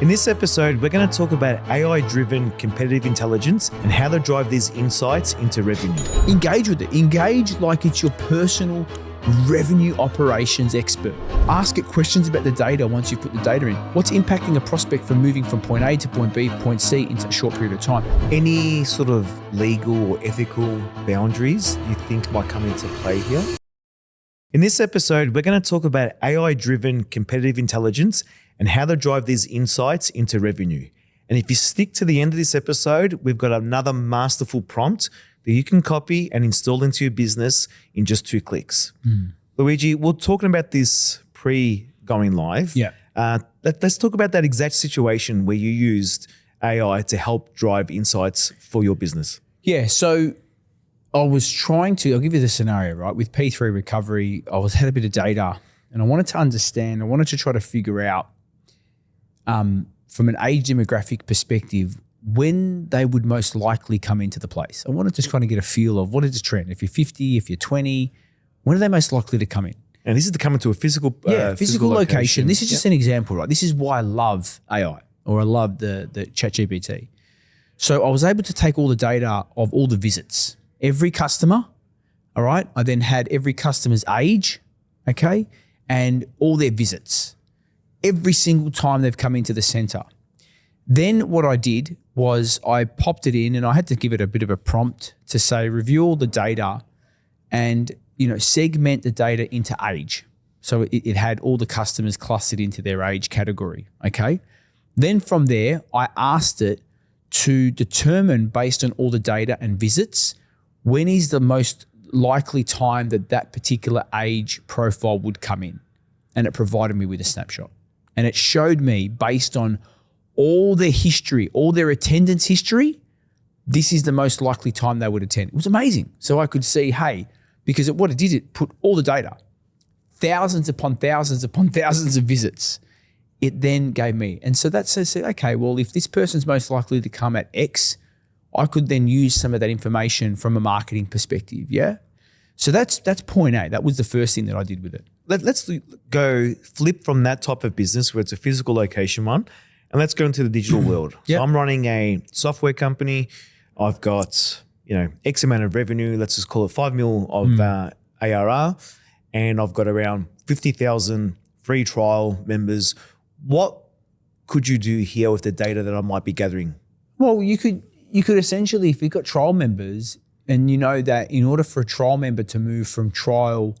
In this episode, we're going to talk about AI-driven competitive intelligence and how to drive these insights into revenue. Engage with it. Engage like it's your personal revenue operations expert. Ask it questions about the data once you've put the data in. What's impacting a prospect from moving from point A to point B, point C into a short period of time? Any sort of legal or ethical boundaries you think might come into play here? In this episode, we're going to talk about AI-driven competitive intelligence and how to drive these insights into revenue. And if you stick to the end of this episode, we've got another masterful prompt that you can copy and install into your business in just 2 clicks. Luigi, we're talking about this pre-going live. Yeah. Let's talk about that exact situation where you used AI to help drive insights for your business. Yeah, so I'll give you the scenario, right? With P3 recovery, had a bit of data and I wanted to try to figure out from an age demographic perspective, when they would most likely come into the place. I wanted to kind of get a feel of what is the trend. If you're 50, if you're 20, when are they most likely to come in? And this is to come into a physical location. This is just an example, right? This is why I love AI, or I love the ChatGPT. So I was able to take all the data of all the visits, every customer, all right? I then had every customer's age, okay? And all their visits, every single time they've come into the center. Then what I did was I popped it in and I had to give it a bit of a prompt to say, review all the data and, segment the data into age. So it had all the customers clustered into their age category, okay? Then from there, I asked it to determine, based on all the data and visits, when is the most likely time that particular age profile would come in. And it provided me with a snapshot. And it showed me, based on all their history, all their attendance history, this is the most likely time they would attend. It was amazing. So I could see, because what it did, it put all the data, thousands upon thousands upon thousands of visits. It then gave me. And so that says, okay, well, if this person's most likely to come at X, I could then use some of that information from a marketing perspective, yeah? So that's point A. That was the first thing that I did with it. Let's go flip from that type of business where it's a physical location one, and let's go into the digital world. Yep. So I'm running a software company. I've got, X amount of revenue. Let's just call it 5 mil of ARR, and I've got around 50,000 free trial members. What could you do here with the data that I might be gathering? Well, you could essentially, if you've got trial members, and you know that in order for a trial member to move from trial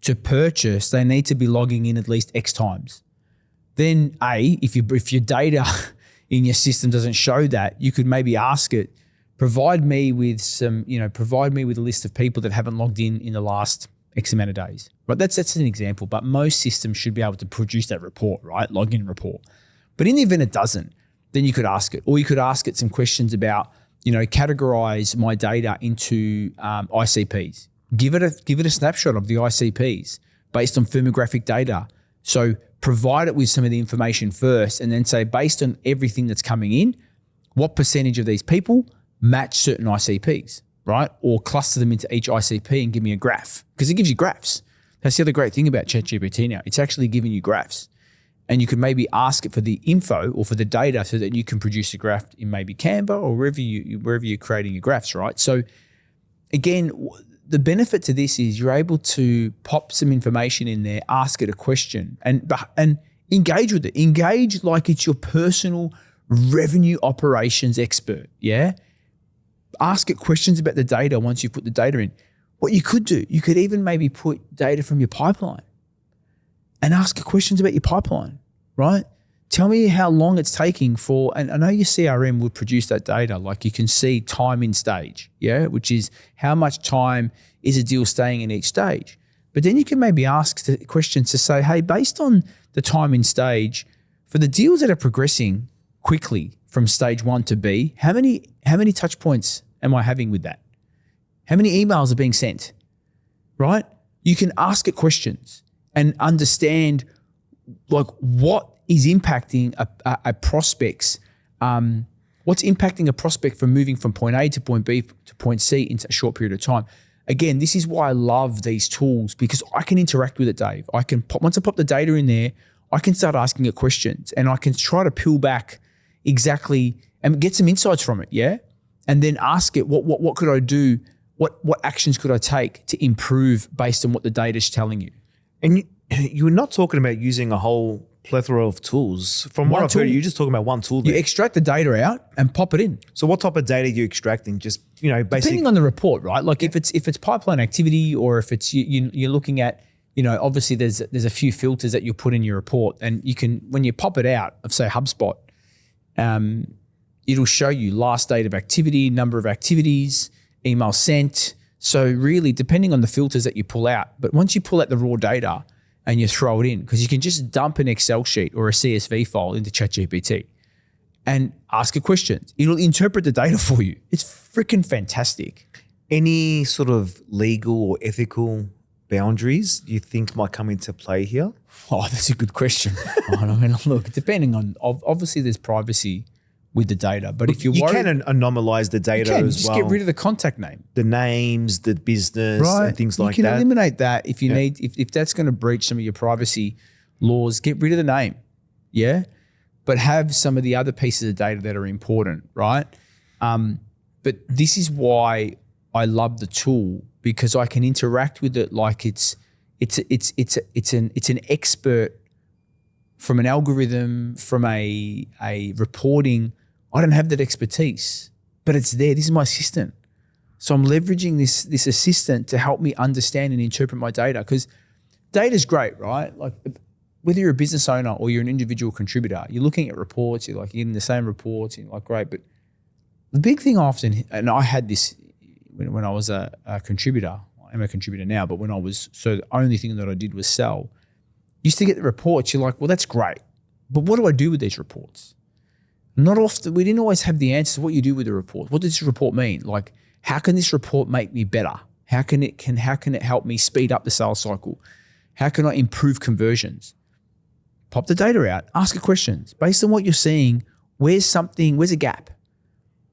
to purchase, they need to be logging in at least X times. Then if your data in your system doesn't show that, you could maybe ask it, provide me with a list of people that haven't logged in the last X amount of days. Right? That's an example, but most systems should be able to produce that report, right? Login report. But in the event it doesn't, then you could ask it, or you could ask it some questions about, categorize my data into ICPs. Give it a snapshot of the ICPs based on firmographic data. So provide it with some of the information first, and then say, based on everything that's coming in, what percentage of these people match certain ICPs, right? Or cluster them into each ICP and give me a graph, because it gives you graphs. That's the other great thing about ChatGPT now. It's actually giving you graphs. And you could maybe ask it for the info or for the data so that you can produce a graph in maybe Canva or wherever you're creating your graphs, right? So again, the benefit to this is you're able to pop some information in there, ask it a question, and engage with it. Engage like it's your personal revenue operations expert, yeah? Ask it questions about the data once you've put the data in. What you could do, you could even maybe put data from your pipeline and ask questions about your pipeline, right? Tell me how long it's taking for, and I know your CRM would produce that data, like you can see time in stage, yeah, which is how much time is a deal staying in each stage. But then you can maybe ask the questions to say, hey, based on the time in stage, for the deals that are progressing quickly from stage 1 to B, how many touch points am I having with that? How many emails are being sent, right? You can ask it questions and understand like what is impacting a prospect's, what's impacting a prospect from moving from point A to point B to point C in a short period of time. Again, this is why I love these tools, because I can interact with it, Dave. Once I pop the data in there, I can start asking it questions and I can try to peel back exactly and get some insights from it, yeah? And then ask it, what could I do? What actions could I take to improve based on what the data is telling you? And you're not talking about using a whole plethora of tools. From what I've heard, you're just talking about one tool there. You extract the data out and pop it in. So what type of data are you extracting? Just, basically. Depending on the report, right? Like if it's pipeline activity or if it's you're looking at, obviously there's a few filters that you put in your report, and you can, when you pop it out of say HubSpot, it'll show you last date of activity, number of activities, email sent. So really depending on the filters that you pull out, but once you pull out the raw data and you throw it in, because you can just dump an Excel sheet or a CSV file into ChatGPT and ask it questions. It'll interpret the data for you. It's freaking fantastic. Any sort of legal or ethical boundaries you think might come into play here? Oh, that's a good question. Look, depending on, obviously there's privacy with the data, but if you're worried, you can anomalize the data as just well. Get rid of the contact name, the names, the business, and things like that. You can eliminate that if you need. If that's going to breach some of your privacy laws, get rid of the name, yeah. But have some of the other pieces of data that are important, right? But this is why I love the tool, because I can interact with it like it's an expert from an algorithm, from a reporting. I don't have that expertise, but it's there. This is my assistant. So I'm leveraging this assistant to help me understand and interpret my data, because data is great, right? Like whether you're a business owner or you're an individual contributor, you're looking at reports, you're getting the same reports, and you're like, great. But the big thing often, and I had this when I was a contributor, I'm a contributor now, but when I was, so the only thing that I did was sell, used to get the reports, you're like, well, that's great. But what do I do with these reports? Not often, we didn't always have the answers to what you do with the report. What does this report mean? Like, how can this report make me better? How can it help me speed up the sales cycle? How can I improve conversions? Pop the data out, ask it questions. Based on what you're seeing, where's a gap?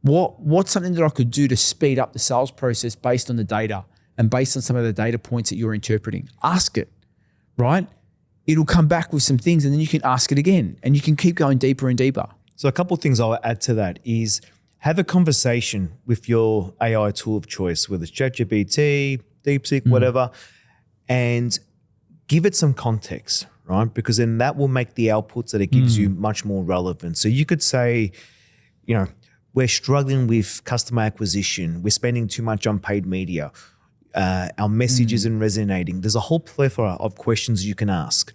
What's something that I could do to speed up the sales process based on the data and based on some of the data points that you're interpreting? Ask it, right? It'll come back with some things, and then you can ask it again, and you can keep going deeper and deeper. So a couple of things I'll add to that is have a conversation with your AI tool of choice, whether it's ChatGPT, DeepSeek, whatever, and give it some context, right? Because then that will make the outputs that it gives you much more relevant. So you could say, we're struggling with customer acquisition. We're spending too much on paid media. Our message isn't resonating. There's a whole plethora of questions you can ask,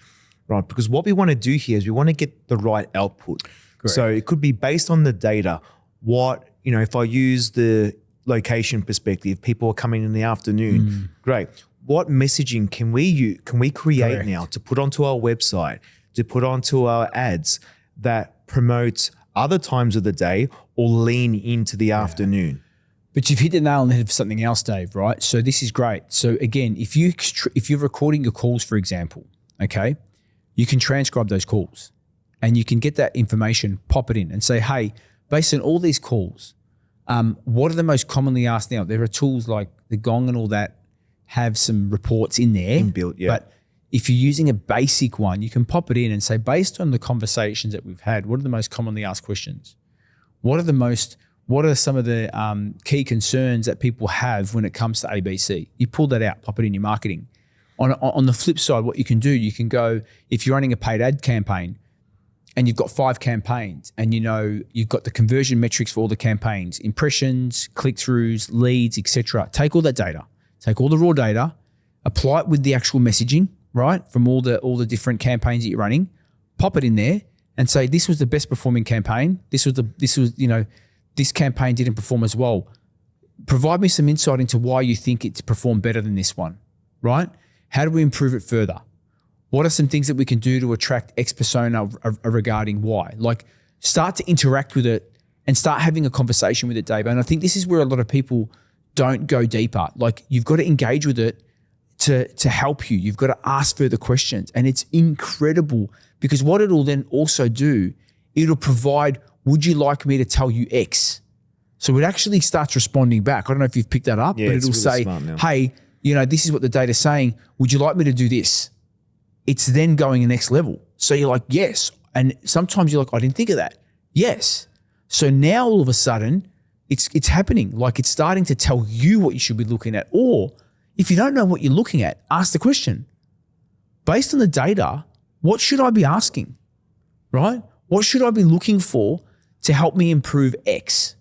right? Because what we want to do here is we want to get the right output. Correct. So it could be based on the data. If I use the location perspective, people are coming in the afternoon. Great. What messaging can we create Correct. now to put onto our website, to put onto our ads that promotes other times of the day or lean into the afternoon? But you've hit the nail on the head for something else, Dave, right? So this is great. So again, if you're recording your calls, for example, okay, you can transcribe those calls and you can get that information, pop it in and say, hey, based on all these calls, what are the most commonly asked now? There are tools like the Gong and all that have some reports in there. Inbuilt, yeah. But if you're using a basic one, you can pop it in and say, based on the conversations that we've had, what are the most commonly asked questions? What are some of the key concerns that people have when it comes to ABC? You pull that out, pop it in your marketing. On the flip side, what you can do, you can go, if you're running a paid ad campaign and you've got 5 campaigns and you've got the conversion metrics for all the campaigns, impressions, click-throughs, leads, etc. Take all that data, take all the raw data, apply it with the actual messaging, right, from all the different campaigns that you're running, pop it in there and say, this was the best performing campaign. This campaign didn't perform as well. Provide me some insight into why you think it's performed better than this one, right? How do we improve it further? What are some things that we can do to attract X persona regarding Y? Like, start to interact with it and start having a conversation with it, Dave. And I think this is where a lot of people don't go deeper. Like, you've got to engage with it to help you. You've got to ask further questions. And it's incredible because what it'll then also do, it'll provide, would you like me to tell you X? So it actually starts responding back. I don't know if you've picked that up, but it'll really say, smart now. hey, this is what the data's saying. Would you like me to do this? It's then going the next level. So you're like, yes. And sometimes you're like, I didn't think of that. Yes. So now all of a sudden it's happening. Like it's starting to tell you what you should be looking at. Or if you don't know what you're looking at, ask the question. Based on the data, what should I be asking, right? What should I be looking for to help me improve X?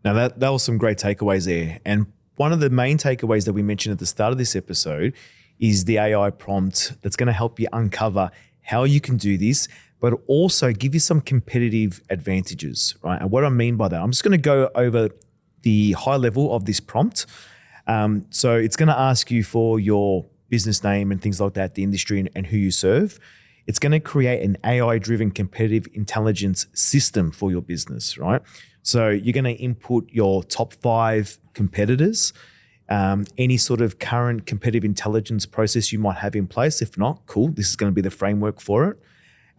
Now that was some great takeaways there. And one of the main takeaways that we mentioned at the start of this episode is the AI prompt that's going to help you uncover how you can do this, but also give you some competitive advantages, right? And what I mean by that, I'm just going to go over the high level of this prompt. So it's going to ask you for your business name and things like that, the industry and who you serve. It's going to create an AI-driven competitive intelligence system for your business, right? So you're going to input your top 5 competitors, any sort of current competitive intelligence process you might have in place. If not, cool, this is going to be the framework for it.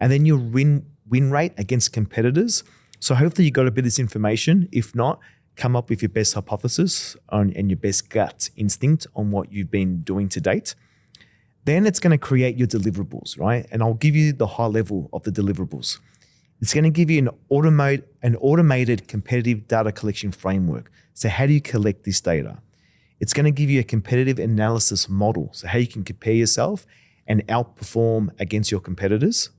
And then your win rate against competitors. So hopefully you got a bit of this information. If not, come up with your best hypothesis and your best gut instinct on what you've been doing to date. Then it's going to create your deliverables, right? And I'll give you the high level of the deliverables. It's going to give you an automated competitive data collection framework. So how do you collect this data? It's going to give you a competitive analysis model. So how you can compare yourself and outperform against your competitors.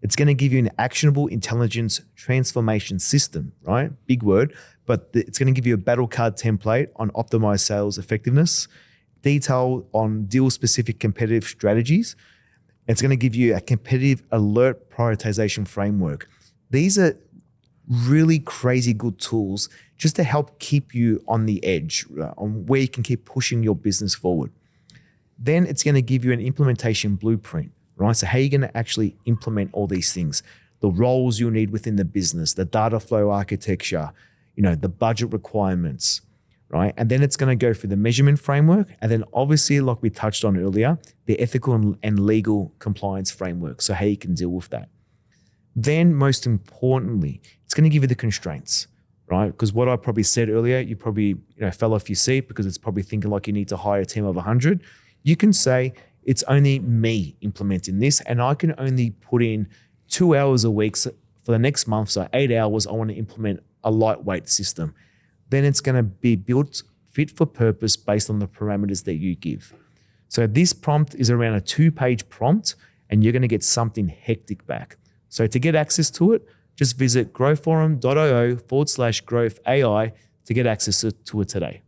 It's going to give you an actionable intelligence transformation system, right? Big word, but it's going to give you a battle card template on optimized sales effectiveness, detail on deal-specific competitive strategies. It's going to give you a competitive alert prioritization framework. These are really crazy good tools just to help keep you on the edge, on where you can keep pushing your business forward. Then it's going to give you an implementation blueprint, right? So how are you going to actually implement all these things? The roles you'll need within the business, the data flow architecture, the budget requirements, right? And then it's going to go through the measurement framework. And then obviously, like we touched on earlier, the ethical and legal compliance framework. So how you can deal with that. Then most importantly, it's going to give you the constraints, right? Because what I probably said earlier, you probably fell off your seat because it's probably thinking like you need to hire a team of 100. You can say it's only me implementing this and I can only put in 2 hours a week for the next month. So 8 hours, I want to implement a lightweight system. Then it's going to be built fit for purpose based on the parameters that you give. So this prompt is around a 2-page prompt and you're going to get something hectic back. So to get access to it, just visit growforum.io/growth AI to get access to it today.